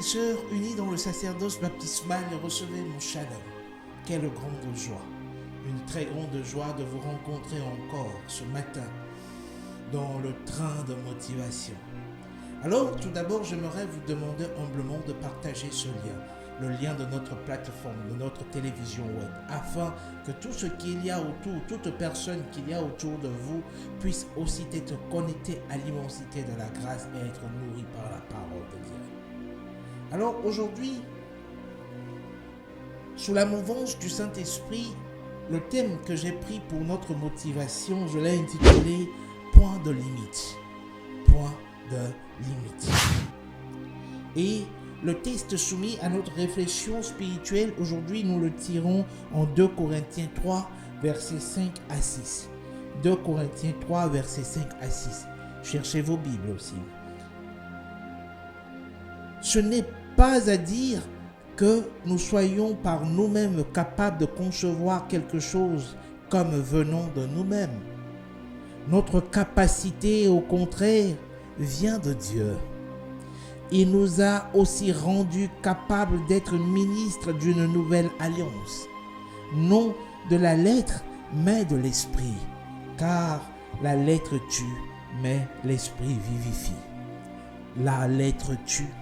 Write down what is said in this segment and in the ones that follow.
sœurs unis dans le sacerdoce baptismal, recevez mon shalom. Quelle grande joie, une très grande joie de vous rencontrer encore ce matin dans le train de motivation. Alors, tout d'abord, j'aimerais vous demander humblement de partager ce lien, le lien de notre plateforme, de notre télévision web, afin que tout ce qu'il y a autour, toute personne qu'il y a autour de vous puisse aussi être connecté à l'immensité de la grâce et être nourri par la parole de Dieu. Alors aujourd'hui, sous la mouvance du Saint-Esprit, le thème que j'ai pris pour notre motivation, je l'ai intitulé « Point de limite ». Point de limite. Et le texte soumis à notre réflexion spirituelle, aujourd'hui, nous le tirons en 2 Corinthiens 3, versets 5 à 6. 2 Corinthiens 3, versets 5 à 6. Cherchez vos Bibles aussi. Ce n'est pas à dire que nous soyons par nous-mêmes capables de concevoir quelque chose comme venant de nous-mêmes. Notre capacité, au contraire, vient de Dieu. Il nous a aussi rendus capables d'être ministres d'une nouvelle alliance, non de la lettre, mais de l'esprit, car la lettre tue, mais l'esprit vivifie. La lettre tue,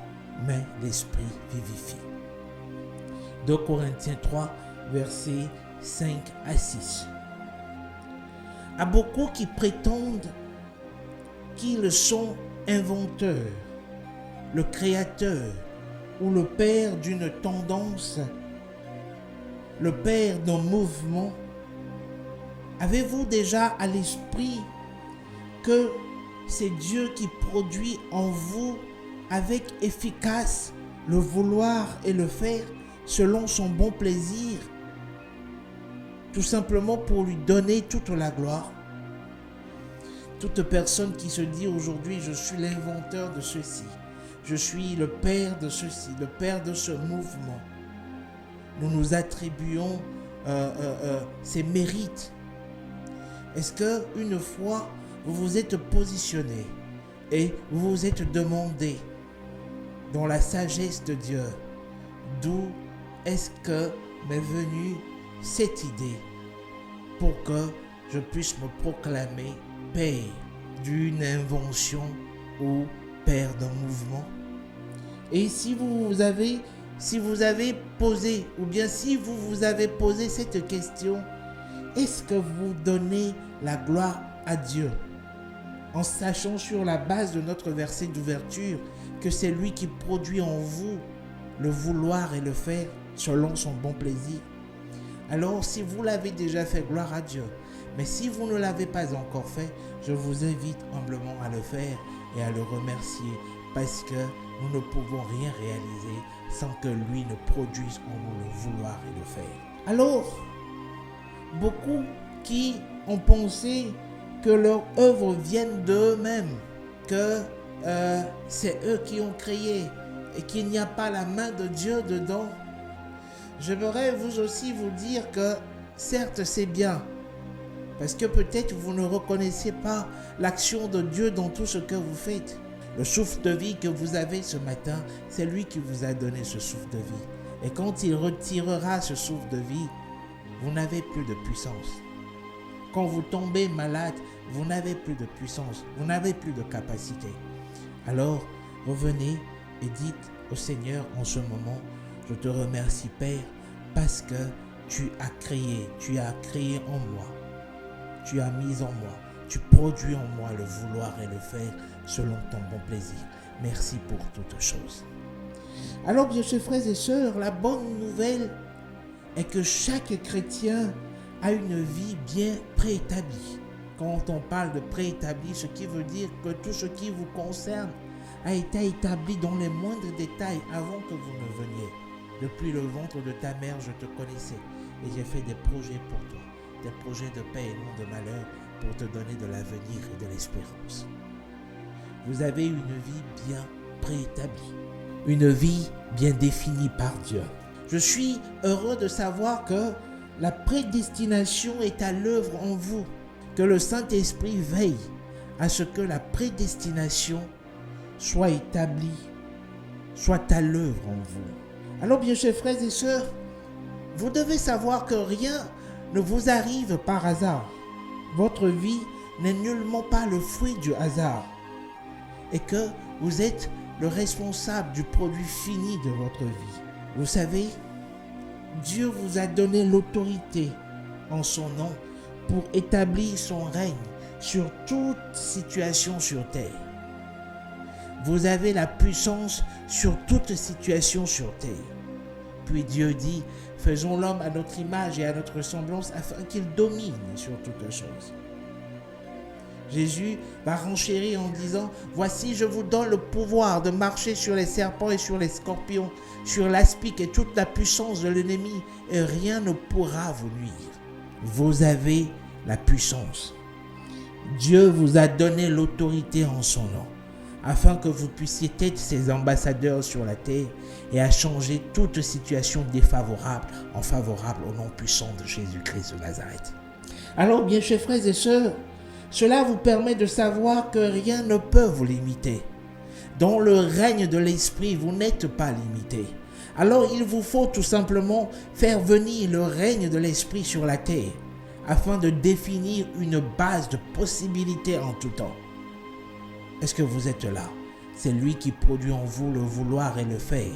mais l'esprit vivifie. 2 Corinthiens 3, versets 5 à 6. À beaucoup qui prétendent qu'ils sont inventeurs, le créateur ou le père d'une tendance, le père d'un mouvement, avez-vous déjà à l'esprit que c'est Dieu qui produit en vous avec efficace le vouloir et le faire selon son bon plaisir, tout simplement pour lui donner toute la gloire? Toute personne qui se dit aujourd'hui, je suis l'inventeur de ceci, je suis le père de ceci, le père de ce mouvement, nous nous attribuons ces mérites. Est-ce que une fois vous vous êtes positionné et vous vous êtes demandé dans la sagesse de Dieu, d'où est-ce que m'est venue cette idée pour que je puisse me proclamer père d'une invention ou père d'un mouvement? Et si vous avez posé, ou bien si vous vous avez posé cette question, est-ce que vous donnez la gloire à Dieu en sachant sur la base de notre verset d'ouverture que c'est lui qui produit en vous le vouloir et le faire selon son bon plaisir? Alors si vous l'avez déjà fait, gloire à Dieu. Mais si vous ne l'avez pas encore fait, je vous invite humblement à le faire et à le remercier, parce que nous ne pouvons rien réaliser sans que lui ne produise en nous le vouloir et le faire. Alors, beaucoup qui ont pensé que leur œuvre vienne d'eux-mêmes, que c'est eux qui ont créé et qu'il n'y a pas la main de Dieu dedans. J'aimerais vous aussi vous dire que certes c'est bien, parce que peut-être vous ne reconnaissez pas l'action de Dieu dans tout ce que vous faites. Le souffle de vie que vous avez ce matin, c'est lui qui vous a donné ce souffle de vie. Et quand il retirera ce souffle de vie, vous n'avez plus de puissance. Quand vous tombez malade, vous n'avez plus de puissance, vous n'avez plus de capacité. Alors, revenez et dites au Seigneur en ce moment, je te remercie Père, parce que tu as créé en moi. Tu as mis en moi, tu produis en moi le vouloir et le faire selon ton bon plaisir. Merci pour toutes choses. Alors, bien chers frères et sœurs, la bonne nouvelle est que chaque chrétien a une vie bien préétablie. Quand on parle de préétabli, ce qui veut dire que tout ce qui vous concerne a été établi dans les moindres détails avant que vous ne veniez. Depuis le ventre de ta mère, je te connaissais et j'ai fait des projets pour toi. Des projets de paix et non de malheur pour te donner de l'avenir et de l'espérance. Vous avez une vie bien préétablie, une vie bien définie par Dieu. Je suis heureux de savoir que la prédestination est à l'œuvre en vous, que le Saint-Esprit veille à ce que la prédestination soit établie soit à l'œuvre en vous. Alors bien chers frères et sœurs, vous devez savoir que rien ne vous arrive par hasard. Votre vie n'est nullement pas le fruit du hasard et que vous êtes le responsable du produit fini de votre vie. Vous savez, Dieu vous a donné l'autorité en son nom pour établir son règne sur toute situation sur terre. Vous avez la puissance sur toute situation sur terre. Puis Dieu dit, faisons l'homme à notre image et à notre ressemblance afin qu'il domine sur toutes choses. Jésus va renchérir en disant, voici je vous donne le pouvoir de marcher sur les serpents et sur les scorpions, sur l'aspic et toute la puissance de l'ennemi, et rien ne pourra vous nuire. Vous avez la puissance. Dieu vous a donné l'autorité en son nom, afin que vous puissiez être ses ambassadeurs sur la terre et à changer toute situation défavorable en favorable au nom puissant de Jésus-Christ de Nazareth. Alors bien chers frères et sœurs, cela vous permet de savoir que rien ne peut vous limiter. Dans le règne de l'esprit, vous n'êtes pas limité. Alors il vous faut tout simplement faire venir le règne de l'esprit sur la terre, afin de définir une base de possibilités en tout temps. Est-ce que vous êtes là? C'est lui qui produit en vous le vouloir et le faire.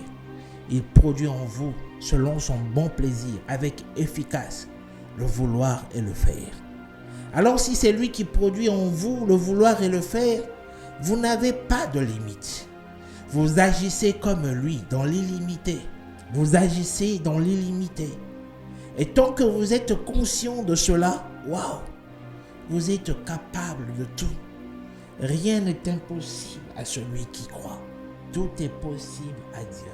Il produit en vous, selon son bon plaisir, avec efficace, le vouloir et le faire. Alors si c'est lui qui produit en vous le vouloir et le faire, vous n'avez pas de limite. Vous agissez comme lui, dans l'illimité. Vous agissez dans l'illimité. Et tant que vous êtes conscient de cela, waouh, vous êtes capable de tout. Rien n'est impossible à celui qui croit. Tout est possible à Dieu.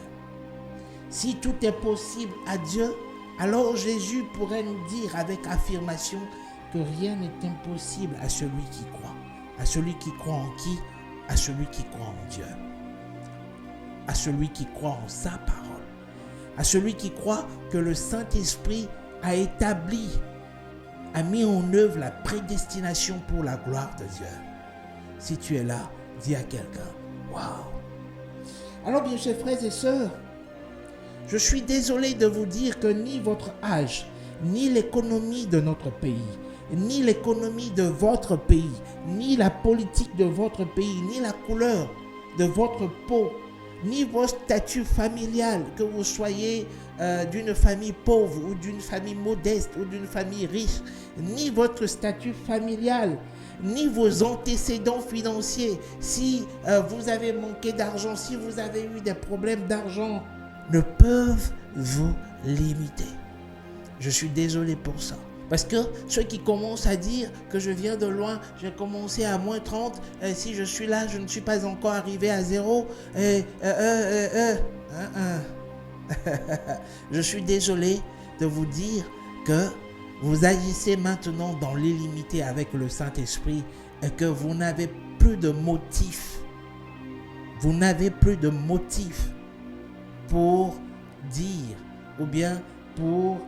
Si tout est possible à Dieu, alors Jésus pourrait nous dire avec affirmation que rien n'est impossible à celui qui croit. À celui qui croit en qui? À celui qui croit en Dieu. À celui qui croit en sa parole. À celui qui croit que le Saint-Esprit a établi, a mis en œuvre la prédestination pour la gloire de Dieu. Si tu es là, dis à quelqu'un, waouh. Alors bien chers frères et sœurs, je suis désolé de vous dire que ni votre âge, ni l'économie de notre pays, ni l'économie de votre pays, ni la politique de votre pays, ni la couleur de votre peau, ni vos statuts familiales, que vous soyez d'une famille pauvre ou d'une famille modeste ou d'une famille riche, ni votre statut familial, ni vos antécédents financiers, si vous avez manqué d'argent, si vous avez eu des problèmes d'argent, ne peuvent vous limiter. Je suis désolé pour ça. Parce que ceux qui commencent à dire que je viens de loin, j'ai commencé à moins 30, si je suis là, je ne suis pas encore arrivé à 0. Je suis désolé de vous dire que vous agissez maintenant dans l'illimité avec le Saint-Esprit et que vous n'avez plus de motif. Vous n'avez plus de motif pour dire ou bien pour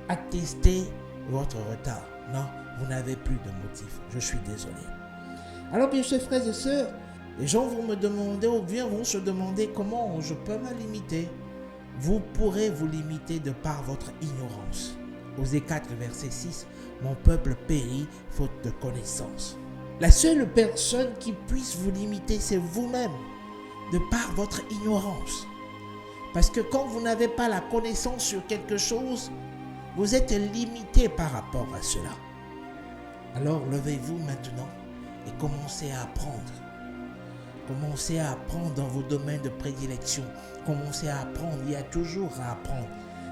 attester votre retard. Non, vous n'avez plus de motif. Je suis désolé. Alors bien chers frères et sœurs, les gens vont me demander ou bien vont se demander comment je peux me limiter. Vous pourrez vous limiter de par votre ignorance. Osée 4, verset 6, mon peuple périt faute de connaissance. La seule personne qui puisse vous limiter, c'est vous-même, de par votre ignorance. Parce que quand vous n'avez pas la connaissance sur quelque chose, vous êtes limité par rapport à cela. Alors levez-vous maintenant et commencez à apprendre. Commencez à apprendre dans vos domaines de prédilection. Commencez à apprendre. Il y a toujours à apprendre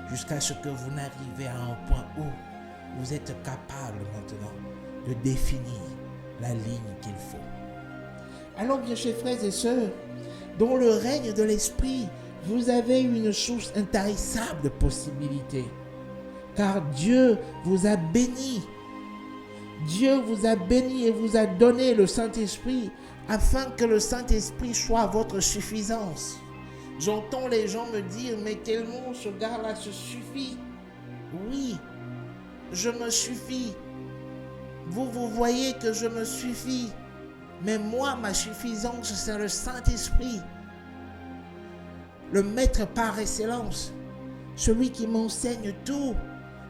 jusqu'à ce que vous n'arrivez à un point où vous êtes capable maintenant de définir la ligne qu'il faut. Alors bien chers frères et sœurs, dans le règne de l'esprit, vous avez une source intarissable de possibilités. Car Dieu vous a béni. Dieu vous a béni et vous a donné le Saint-Esprit afin que le Saint-Esprit soit votre suffisance. J'entends les gens me dire, mais tellement ce gars-là se suffit. Oui, je me suffis. Vous voyez que je me suffis. Mais moi, ma suffisance, c'est le Saint-Esprit. le maître par excellence, celui qui m'enseigne tout,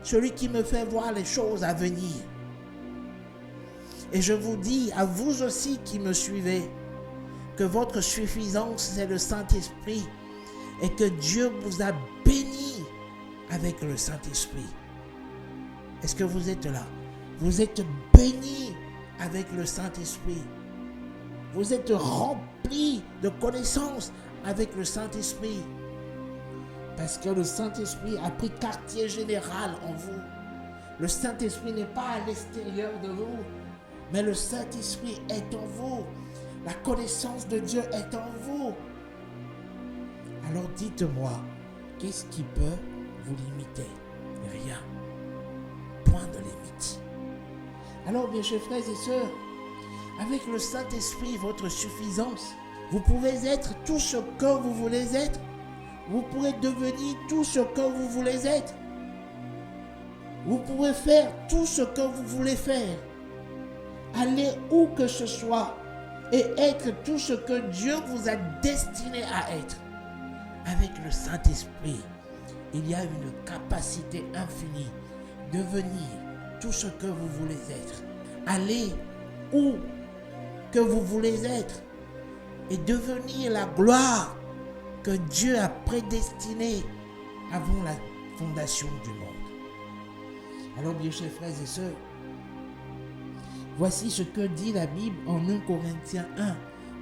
celui qui me fait voir les choses à venir. Et je vous dis, à vous aussi qui me suivez, que votre suffisance, c'est le Saint-Esprit et que Dieu vous a béni avec le Saint-Esprit. Est-ce que vous êtes là? Vous êtes bénis avec le Saint-Esprit. Vous êtes remplis de connaissances avec le Saint-Esprit. Parce que le Saint-Esprit a pris quartier général en vous. Le Saint-Esprit n'est pas à l'extérieur de vous, mais le Saint-Esprit est en vous. La connaissance de Dieu est en vous. Alors dites-moi, qu'est-ce qui peut vous limiter? Rien. Point de limite. Alors bien chers frères et sœurs, avec le Saint-Esprit, votre suffisance, vous pouvez être tout ce que vous voulez être. Vous pourrez devenir tout ce que vous voulez être. Vous pouvez faire tout ce que vous voulez faire. Aller où que ce soit et être tout ce que Dieu vous a destiné à être. Avec le Saint-Esprit, il y a une capacité infinie de devenir tout ce que vous voulez être. Aller où que vous voulez être et devenir la gloire que Dieu a prédestinée avant la fondation du monde. Alors bien chers frères et sœurs, voici ce que dit la Bible en 1 Corinthiens 1,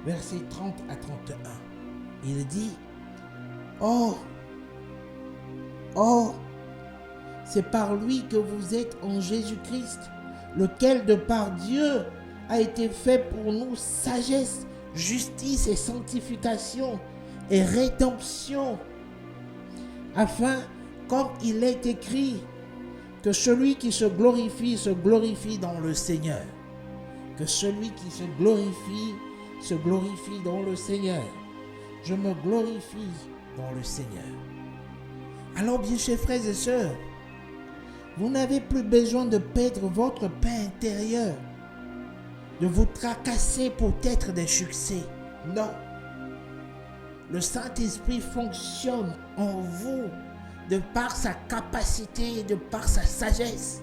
versets 30 à 31. Il dit, Or, c'est par lui que vous êtes en Jésus-Christ, lequel de par Dieu a été fait pour nous sagesse, justice et sanctification et rédemption, afin, comme il est écrit, que celui qui se glorifie dans le Seigneur. Que celui qui se glorifie dans le Seigneur. Je me glorifie dans le Seigneur. Alors bien chers frères et sœurs, vous n'avez plus besoin de perdre votre paix intérieure, de vous tracasser pour être des succès. Non. Le Saint-Esprit fonctionne en vous de par sa capacité et de par sa sagesse.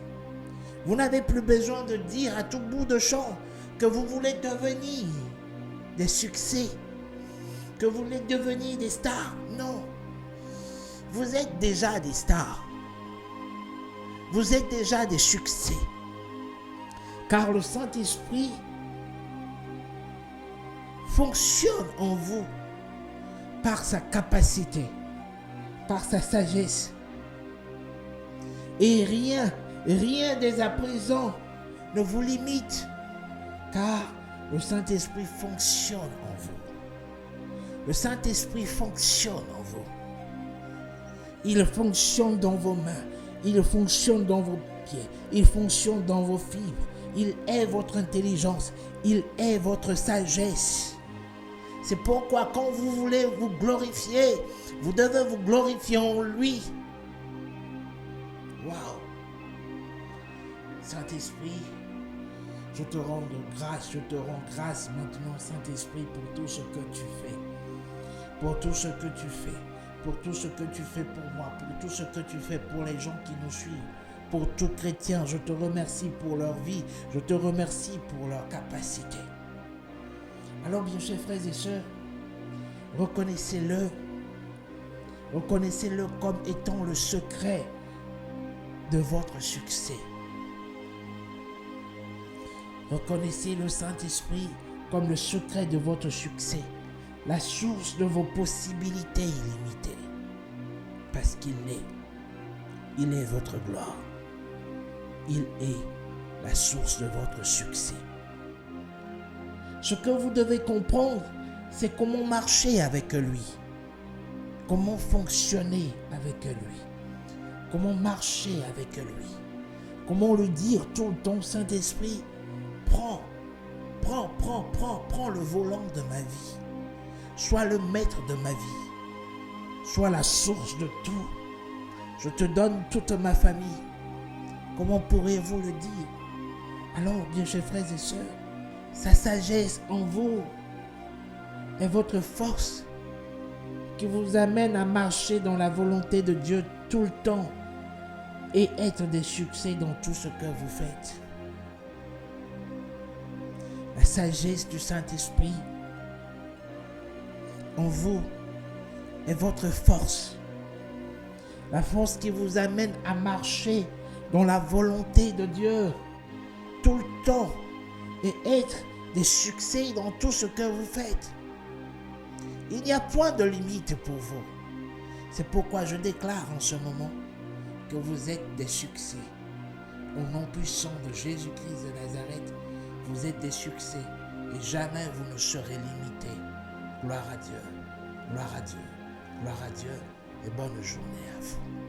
Vous n'avez plus besoin de dire à tout bout de champ que vous voulez devenir des succès, que vous voulez devenir des stars. Non. Vous êtes déjà des stars. Vous êtes déjà des succès. Car le Saint-Esprit fonctionne en vous par sa capacité, par sa sagesse. Et rien dès à présent ne vous limite, car le Saint-Esprit fonctionne en vous. Le Saint-Esprit fonctionne en vous. Il fonctionne dans vos mains, il fonctionne dans vos pieds, il fonctionne dans vos fibres. Il est votre intelligence, il est votre sagesse. C'est pourquoi quand vous voulez vous glorifier, vous devez vous glorifier en lui. Waouh! Saint-Esprit, je te rends grâce maintenant, Saint-Esprit, pour tout ce que tu fais. Pour tout ce que tu fais. Pour tout ce que tu fais pour moi. Pour tout ce que tu fais pour les gens qui nous suivent. Pour tout chrétien, je te remercie pour leur vie. Je te remercie pour leur capacité. Alors bien chers frères et sœurs, reconnaissez-le. Reconnaissez-le comme étant le secret de votre succès. Reconnaissez le Saint-Esprit comme le secret de votre succès, la source de vos possibilités illimitées. Parce qu'il est votre gloire. Il est la source de votre succès. Ce que vous devez comprendre, c'est comment marcher avec lui. Comment fonctionner avec lui. Comment marcher avec lui. Comment lui dire tout le temps, Saint-Esprit, prends le volant de ma vie. Sois le maître de ma vie. Sois la source de tout. Je te donne toute ma famille. Comment pourrez-vous le dire? Alors, bien chers frères et sœurs, sa sagesse en vous est votre force. qui vous amène à marcher dans la volonté de Dieu tout le temps et être des succès dans tout ce que vous faites. La sagesse du Saint-Esprit en vous est votre force. La force qui vous amène à marcher dans la volonté de Dieu tout le temps et être des succès dans tout ce que vous faites. Il n'y a point de limite pour vous. C'est pourquoi je déclare en ce moment que vous êtes des succès. Au nom puissant de Jésus-Christ de Nazareth, vous êtes des succès et jamais vous ne serez limités. Gloire à Dieu, gloire à Dieu, gloire à Dieu et bonne journée à vous.